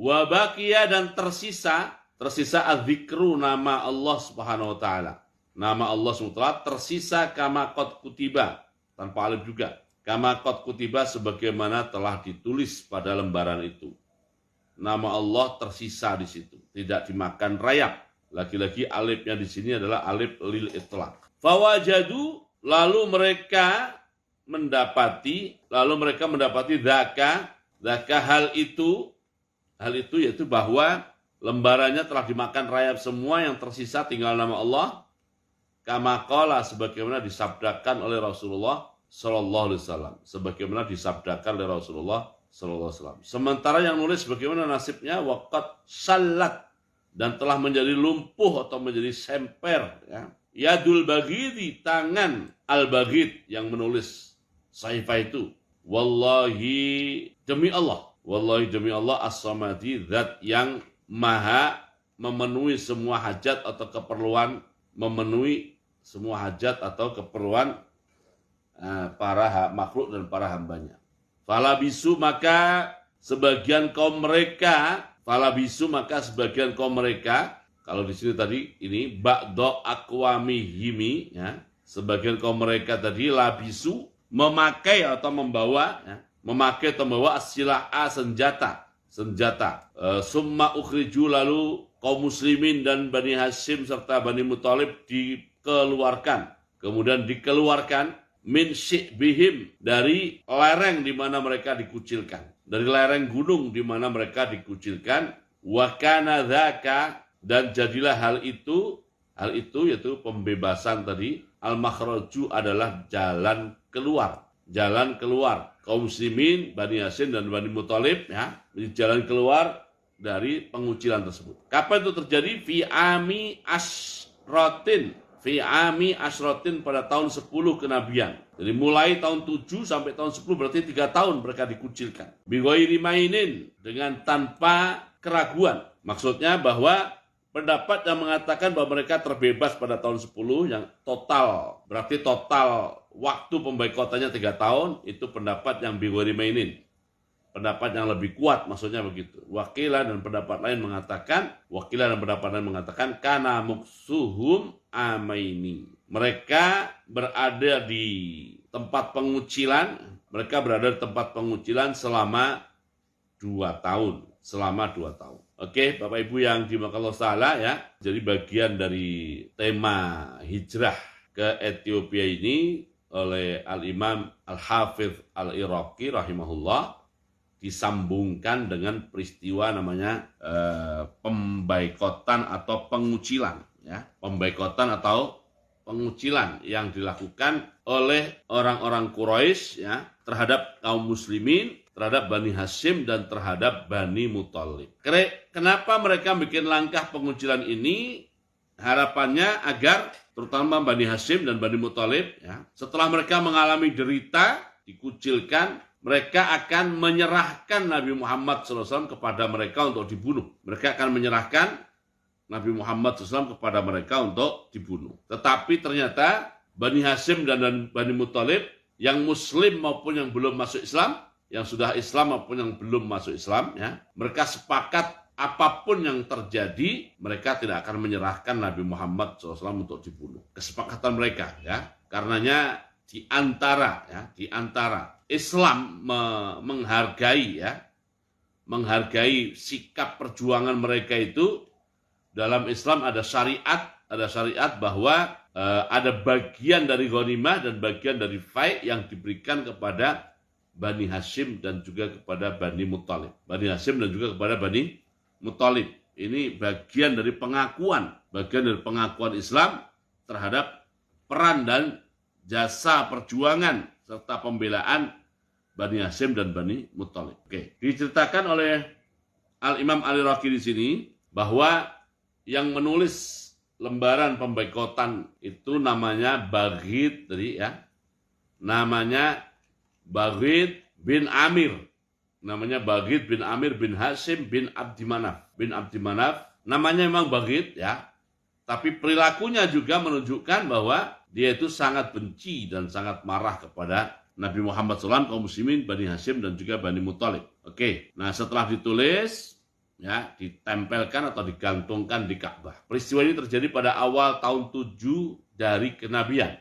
Wa baqiya dan tersisa adzikru nama Allah Subhanahu wa taala. Nama Allah Subhanahu wa taala tersisa kama qad kutiba tanpa alif juga. Kama qad kutiba sebagaimana telah ditulis pada lembaran itu. Nama Allah tersisa di situ, tidak dimakan rayap. Lagi-lagi alifnya di sini adalah alif lil itlaq. Fawajadu lalu mereka mendapati dzaka hal itu yaitu bahwa lembarannya telah dimakan rayap semua, yang tersisa tinggal nama Allah. Kama qala sebagaimana disabdakan oleh Rasulullah sallallahu alaihi wasallam. Sebagaimana disabdakan oleh Rasulullah sallallahu alaihi wasallam. Sementara yang nulis bagaimana nasibnya, waqad sallat, dan telah menjadi lumpuh atau menjadi semper, ya. Yadul Baghidi, tangan Al-Baghid yang menulis saifah itu. Wallahi demi Allah as-samadi, zat yang maha memenuhi semua hajat atau keperluan, para makhluk dan para hambanya. Falabisu maka sebagian kaum mereka, kalau di sini tadi ini ba'do aqwamihimi, ya, sebagian kaum mereka tadi labisu memakai atau membawa, ya, silah senjata. Summa ukhriju, lalu kaum muslimin dan Bani Hashim serta Bani Muthalib dikeluarkan min syi'bihim, dari lereng di mana mereka dikucilkan, dari lereng gunung di mana mereka dikucilkan. Wa kana dzaka, dan jadilah hal itu yaitu pembebasan tadi, al-makhraju adalah jalan keluar kaum muslimin, Bani Hashim dan Bani Muthalib, ya, jalan keluar dari pengucilan tersebut. Kapan itu terjadi? Fi ami asrotin pada tahun 10 kenabian. Jadi mulai tahun 7 sampai tahun 10, berarti 3 tahun mereka dikucilkan. Bi ghairi mainin, dengan tanpa keraguan. Maksudnya bahwa pendapat yang mengatakan bahwa mereka terbebas pada tahun 10 yang total, berarti total waktu pemboikotannya 3 tahun, itu pendapat yang bi ghairi mainin. Pendapat yang lebih kuat, maksudnya begitu. Wakilah dan pendapat lain mengatakan kana muksuhum amaini. Mereka berada di tempat pengucilan, selama 2 tahun. Oke, Bapak Ibu yang dimakan Allah Ta'ala, ya. Jadi bagian dari tema hijrah ke Ethiopia ini oleh Al-Imam Al-Hafidh Al-Iraqi rahimahullah disambungkan dengan peristiwa namanya pemboikotan atau pengucilan, ya. Pemboikotan atau pengucilan yang dilakukan oleh orang-orang Quraisy, ya, terhadap kaum muslimin, terhadap Bani Hashim dan terhadap Bani Muthalib. Kenapa mereka bikin langkah pengucilan ini? Harapannya agar terutama Bani Hashim dan Bani Muthalib, ya, setelah mereka mengalami derita, dikucilkan, mereka akan menyerahkan Nabi Muhammad SAW kepada mereka untuk dibunuh. Mereka akan menyerahkan Nabi Muhammad SAW kepada mereka untuk dibunuh. Tetapi ternyata Bani Hashim dan Bani Muthalib, yang muslim maupun yang belum masuk Islam, yang sudah Islam maupun yang belum masuk Islam, ya, mereka sepakat apapun yang terjadi, mereka tidak akan menyerahkan Nabi Muhammad SAW untuk dibunuh. Kesepakatan mereka, ya, karenanya di antara Islam menghargai sikap perjuangan mereka itu. Dalam Islam ada syariat bahwa ada bagian dari ghanimah dan bagian dari fai' yang diberikan kepada Bani Hashim dan juga kepada Bani Muthalib. Bani Hashim dan juga kepada Bani Muthalib. Ini bagian dari pengakuan Islam terhadap peran dan jasa perjuangan serta pembelaan Bani Hashim dan Bani Muthalib. Oke, diceritakan oleh Al-Imam Al-Iraqi di sini bahwa yang menulis lembaran pemboikotan itu namanya Baghid tadi, ya. Namanya Baghid bin Amir. Namanya Baghid bin Amir bin Hashim bin Abdi Manaf. Namanya memang Baghid, ya. Tapi perilakunya juga menunjukkan bahwa dia itu sangat benci dan sangat marah kepada Nabi Muhammad SAW, kaum muslimin, Bani Hashim dan juga Bani Muthalib. Oke, nah setelah ditulis, ya, ditempelkan atau digantungkan di Ka'bah. Peristiwa ini terjadi pada awal tahun 7 dari kenabian.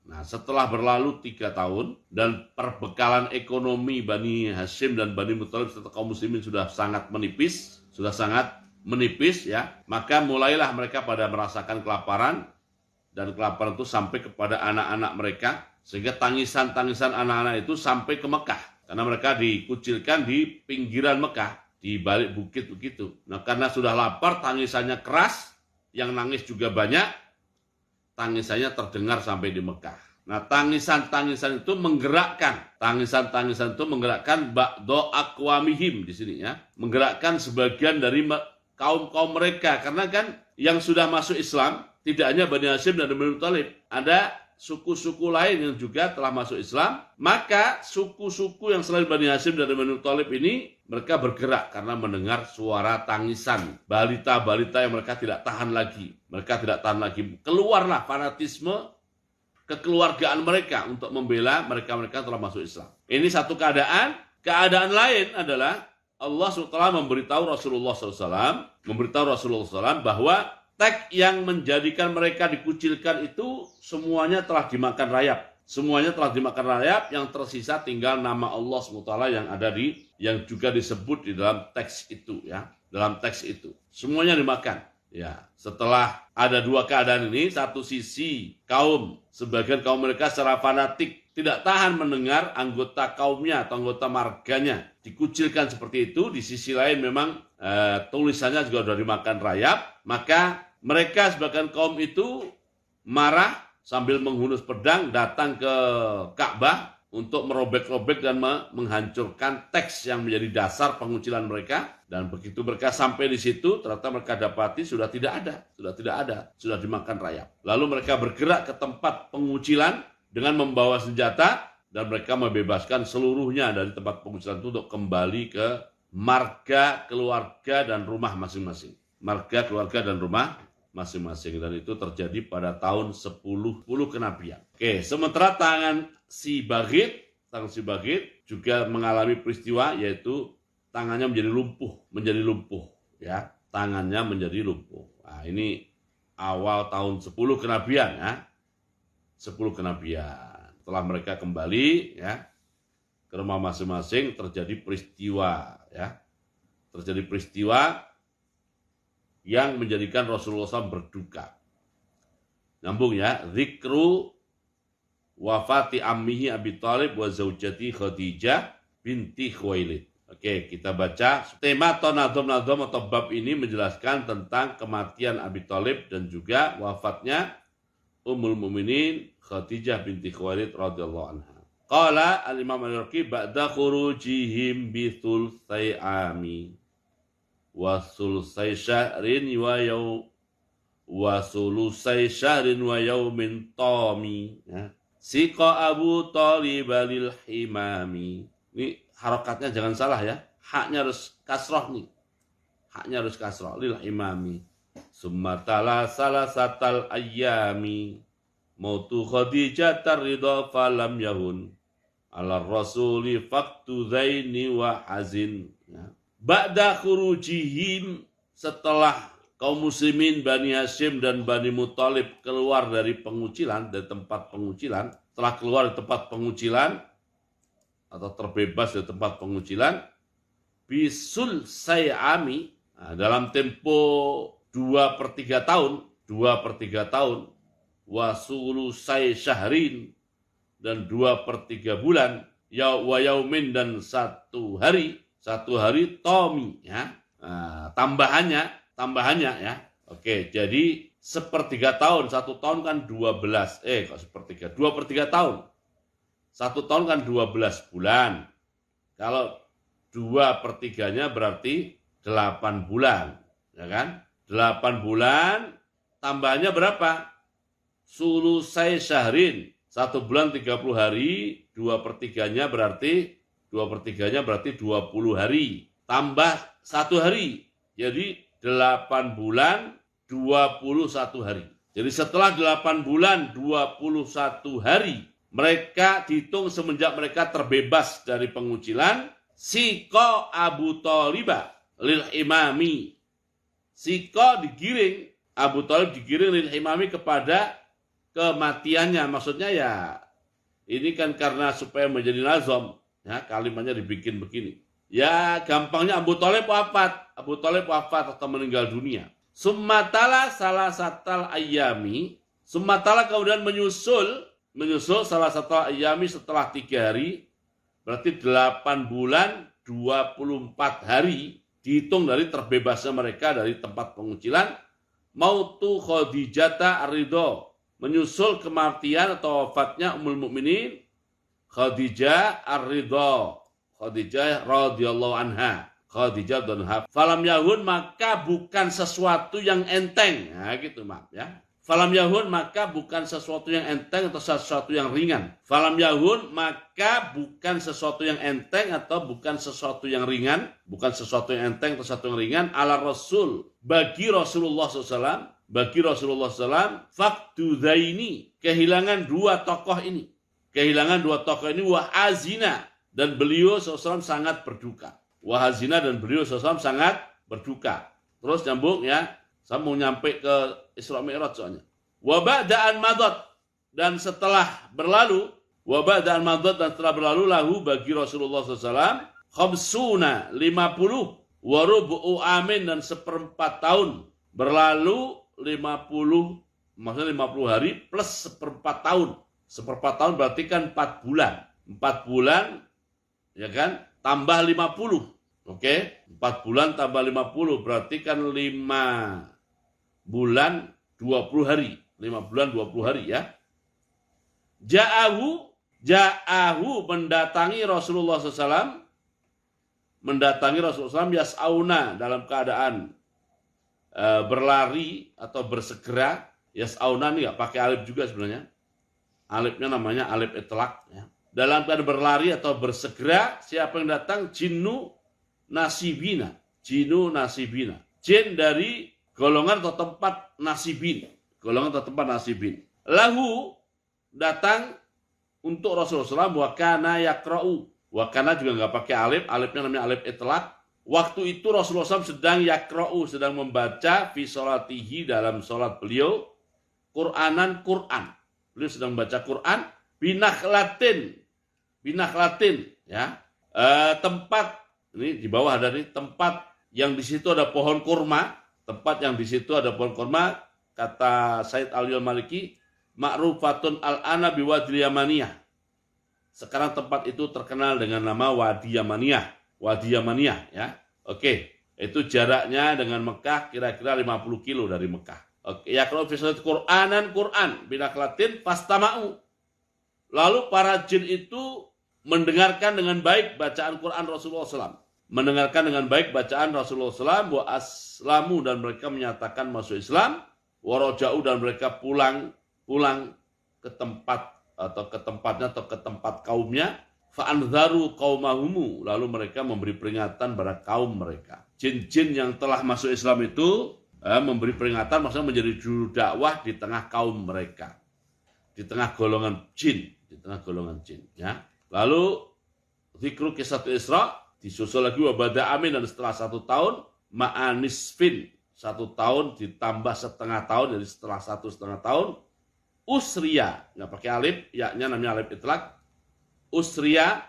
Nah, setelah berlalu 3 tahun dan perbekalan ekonomi Bani Hashim dan Bani Muthalib serta kaum muslimin sudah sangat menipis ya, maka mulailah mereka pada merasakan kelaparan, dan kelaparan itu sampai kepada anak-anak mereka, sehingga tangisan-tangisan anak-anak itu sampai ke Mekah, karena mereka dikucilkan di pinggiran Mekah, di balik bukit begitu. Nah, karena sudah lapar, tangisannya keras, yang nangis juga banyak, tangisannya terdengar sampai di Mekah. Nah, tangisan-tangisan itu menggerakkan ba'do aqwamihim di sini ya, menggerakkan sebagian dari kaum mereka, karena kan yang sudah masuk Islam tidak hanya Bani Hashim dan Bani Muthalib, ada suku-suku lain yang juga telah masuk Islam. Maka suku-suku yang selain Bani Hashim dan Bani Muthalib ini, mereka bergerak karena mendengar suara tangisan balita-balita yang mereka tidak tahan lagi. Keluarlah fanatisme kekeluargaan mereka untuk membela mereka telah masuk Islam. Ini satu keadaan. Keadaan lain adalah Allah SWT memberitahu Rasulullah SAW bahwa teks yang menjadikan mereka dikucilkan itu semuanya telah dimakan rayap. Yang tersisa tinggal nama Allah SWT yang juga disebut di dalam teks itu ya. Semuanya dimakan. Ya, setelah ada dua keadaan ini, satu sisi sebagian kaum mereka secara fanatik tidak tahan mendengar anggota kaumnya atau anggota marganya dikucilkan seperti itu. Di sisi lain memang tulisannya juga sudah dimakan rayap. Maka mereka sebagian kaum itu marah sambil menghunus pedang datang ke Ka'bah untuk merobek-robek dan menghancurkan teks yang menjadi dasar pengucilan mereka. Dan begitu mereka sampai di situ, ternyata mereka dapati sudah tidak ada, sudah dimakan rayap. Lalu mereka bergerak ke tempat pengucilan dengan membawa senjata, dan mereka membebaskan seluruhnya dari tempat pengucilan itu untuk kembali ke marga, keluarga, dan rumah masing-masing. Dan itu terjadi pada tahun 10 kenabian. Oke, sementara tangan si Baghid juga mengalami peristiwa, yaitu tangannya menjadi lumpuh ya, tangannya menjadi lumpuh. Nah, ini awal tahun 10 kenabian ya. 10 kenabian. Setelah mereka kembali ya ke rumah masing-masing, terjadi peristiwa yang menjadikan Rasulullah SAW berduka. Nyambung ya, zikru wafati ammihi Abi Thalib wa zaujati Khadijah binti Khuwailid. Oke, kita baca. Tema atau nadhom atau bab ini menjelaskan tentang kematian Abi Thalib dan juga wafatnya Ummul Mukminin Khadijah binti Khuwailid radhiyallahu anha. Qala al-Imam al-Iraqi ba'da khurujihim bi thultsai ami wa thultsai syahrin wa yaumin tami ya. Siqa Abu Thalib lil himami. Ini harokatnya jangan salah ya. Haknya harus kasroh nih. Lil imami. Summatala salasatal ayyami. Mautu Khadijah ridha falam yahun. Ala rasuli faktu zaini wa hazin. Ya. Ba'da khurujihim, setelah kaum muslimin Bani Hashim dan Bani Muthalib keluar dari tempat pengucilan. Setelah keluar dari tempat pengucilan, atau terbebas dari tempat pengucilan, bisul sayami, dalam tempo 2/3 tahun, wasulu say syahrin, dan 2/3 bulan, wa yaumin, dan satu hari tomi ya. Tambahannya ya. Oke, jadi 1/3 tahun, 1 tahun kan 12, 2/3 tahun. 1 tahun kan 12 bulan. Kalau 2/3-nya berarti 8 bulan. Ya kan? 8 bulan, tambahannya berapa? Sulusai syahrin. 1 bulan 30 hari, 2/3-nya berarti 20 hari. Tambah 1 hari. Jadi 8 bulan, 21 hari. Jadi setelah 8 bulan, 21 hari, mereka dihitung semenjak mereka terbebas dari pengucilan. Siqa Abu Thalib lil imami. Siko digiring, Abu Thalib digiring lil imami kepada kematiannya. Maksudnya ya ini kan karena supaya menjadi nazam, ya kalimatnya dibikin begini. Ya gampangnya Abu Thalib wafat atau meninggal dunia. Summatala salah satal ayami, summatala kemudian menyusul salah satu ayami setelah 3 hari, berarti 8 bulan 24 hari dihitung dari terbebasnya mereka dari tempat pengucilan. Mautu Khadijah ar-Ridho, menyusul kematian atau wafatnya Ummul Mukminin Khadijah ar-Ridho, Khadijah radhiyallahu anha, Khadijah dan falam yahun, maka bukan sesuatu yang enteng. Nah gitu maaf ya. Falam yahun, maka bukan sesuatu yang enteng atau sesuatu yang ringan. Falam yahun, maka bukan sesuatu yang enteng atau bukan sesuatu yang ringan. Bukan sesuatu yang enteng atau sesuatu yang ringan. Ala Rasul, bagi Rasulullah SAW. Bagi Rasulullah SAW, faktu zaini, kehilangan 2 tokoh ini. Kehilangan 2 tokoh ini, wahazina, dan beliau SAW sangat berduka. Wahazina, dan beliau SAW sangat berduka. Terus nyambung ya. Saya mau nyampe ke Isra Mi'raj soalnya. Wabada'an madad, dan setelah berlalu, wabada'an madad, dan setelah berlalu lahu bagi Rasulullah SAW, khamsuna 50, warubu'u amin, dan 1/4 tahun. Berlalu 50, maksudnya 50 hari plus 1/4 tahun. 1/4 tahun berarti kan 4 bulan. 4 bulan, ya kan, tambah 50. Oke, 4 bulan tambah 50 berarti kan 5 bulan 20 hari. 5 bulan 20 hari ya. Ja'ahu mendatangi Rasulullah SAW. Mendatangi Rasulullah SAW yas'auna, dalam keadaan berlari atau bersegera. Yas'auna ini nggak pakai alif juga sebenarnya. Alifnya namanya alif itlaq ya. Dalam keadaan berlari atau bersegera, siapa yang datang? Jinnu nasibina. Jinnu nasibina. Jin dari golongan atau tempat nasibin. Golongan atau tempat nasibin. Lahu datang untuk Rasulullah SAW. Wakana yakra'u. Wakana juga nggak pakai alif. Alifnya namanya alif itlaq. Waktu itu Rasulullah SAW sedang yakra'u, sedang membaca fi sholatihi, dalam sholat beliau. Qur'anan Qur'an. Beliau sedang membaca Qur'an. Binakhlatin ya. Tempat ini di bawah ada nih, tempat yang di situ ada pohon kurma. Tempat yang di situ ada pohon kurma, kata Said Ali al-Maliki, ma'rufatun al-ana biwadil Yamaniyah. Sekarang tempat itu terkenal dengan nama Wadi Yamaniyah. Wadi Yamaniyah ya. Oke, itu jaraknya dengan Mekah kira-kira 50 kilo dari Mekah. Oke, ya kalau fi Qur'anan Qur'an binakhlatin fastama'u. Lalu para jin itu mendengarkan dengan baik bacaan Quran Rasulullah SAW. Mendengarkan dengan baik bacaan Rasulullah SAW, wa aslamu, dan mereka menyatakan masuk Islam, wa roja'u, dan mereka pulang ke tempat atau ke tempatnya atau ke tempat kaumnya, fa anzaru qaumahumu, lalu mereka memberi peringatan pada kaum mereka. Jin-jin yang telah masuk Islam itu memberi peringatan, maksudnya menjadi juru dakwah di tengah kaum mereka, di tengah golongan jin, ya. Lalu zikru kisah Isra, disusul lagi wabada amin, dan setelah 1 tahun ma'anisfin, 1 tahun ditambah setengah tahun, jadi setelah 1,5 tahun usriya, nggak pakai alif, yaknya namanya alif itlaq. Usriya,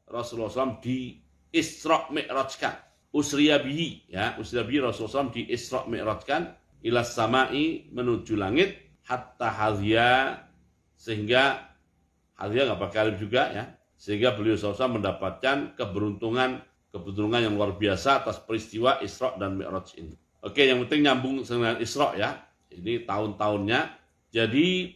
Rasulullah SAW di Isra Mi'rajkan. Usriya bihi, ya, usriya bihi, Rasulullah SAW di Isra Mi'rajkan ila samai, menuju langit, hatta hadhiya, sehingga hadhiya nggak pakai alif juga ya, sehingga beliau SAW mendapatkan keberuntungan yang luar biasa atas peristiwa Isra dan Mi'raj ini. Oke, yang penting nyambung dengan Isra ya. Ini tahun-tahunnya. Jadi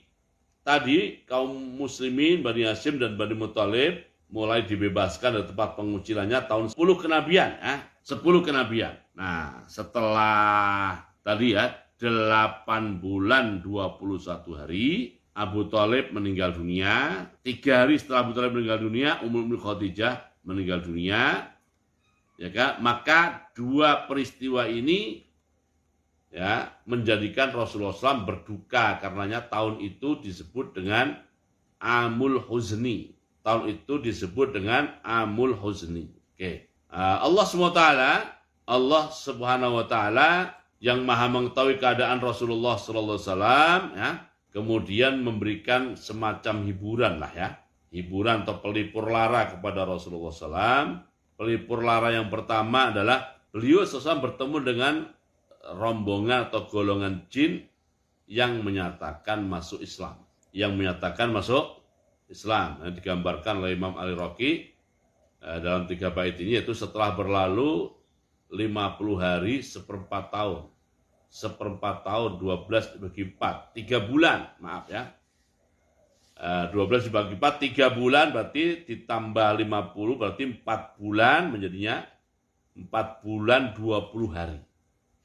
tadi kaum muslimin Bani Hashim dan Bani Muthalib mulai dibebaskan dari tempat pengucilannya tahun 10 kenabian ya. 10 kenabian. Nah, setelah tadi ya 8 bulan 21 hari Abu Thalib meninggal dunia. 3 hari setelah Abu Thalib meninggal dunia, Ummul Mukminin Khadijah meninggal dunia. Ya kan? Maka 2 peristiwa ini ya menjadikan Rasulullah SAW berduka, karenanya tahun itu disebut dengan Amul Huzni. Tahun itu disebut dengan Amul Huzni. Oke. Allah SWT Allah Subhanahu wa taala yang Maha mengetahui keadaan Rasulullah sallallahu alaihi wasallam ya, kemudian memberikan semacam hiburan lah ya. Hiburan atau pelipur lara kepada Rasulullah SAW. Pelipur lara yang pertama adalah beliau SAW bertemu dengan rombongan atau golongan jin yang menyatakan masuk Islam. Yang menyatakan masuk Islam. Yang digambarkan oleh Imam Ali-Raqi dalam 3 bait ini, yaitu setelah berlalu 50 hari 1/4 tahun. 1/4 tahun 12 dibagi 4. 3 bulan, maaf ya. 12 dibagi 4, 3 bulan berarti ditambah 50 berarti 4 bulan menjadinya 4 bulan 20 hari.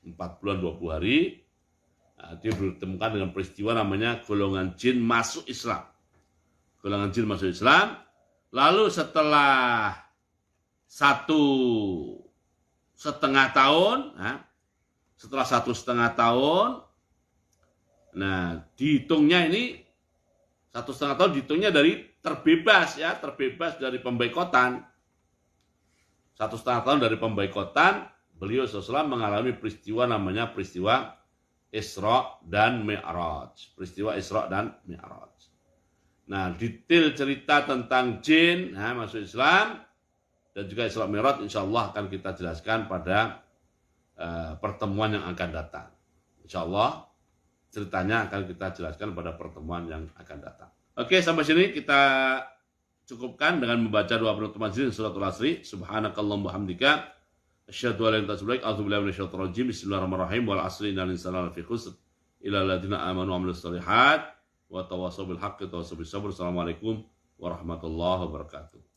4 bulan 20 hari. Nah, dia ditemukan dengan peristiwa namanya golongan jin masuk Islam. Golongan jin masuk Islam. Lalu setelah 1,5 tahun, setelah 1,5 tahun, nah dihitungnya ini 1,5 tahun dihitungnya dari terbebas ya, terbebas dari pemboikotan. 1,5 tahun dari pemboikotan, beliau SAW mengalami peristiwa namanya peristiwa Isra dan Mi'raj. Peristiwa Isra dan Mi'raj. Nah, detail cerita tentang jin masuk Islam dan juga Isra Mi'raj insya Allah akan kita jelaskan pada pertemuan yang akan datang. Insya Allah ceritanya akan kita jelaskan pada pertemuan yang akan datang. Oke, sampai sini kita cukupkan dengan membaca doa penutup majelis suratul Asri. Subhanakallahumma hamdika asyhadu an la ilaha illa anta astaghfiruka wa atubu ilaik. Bismillahirrahmanirrahim. Wal asri innal insana lafi khusr illa alladziina aamanu wa 'amilus shalihat wa tawassaw bil haqqi wa tawassaw bis sabr. Assalamualaikum warahmatullahi wabarakatuh.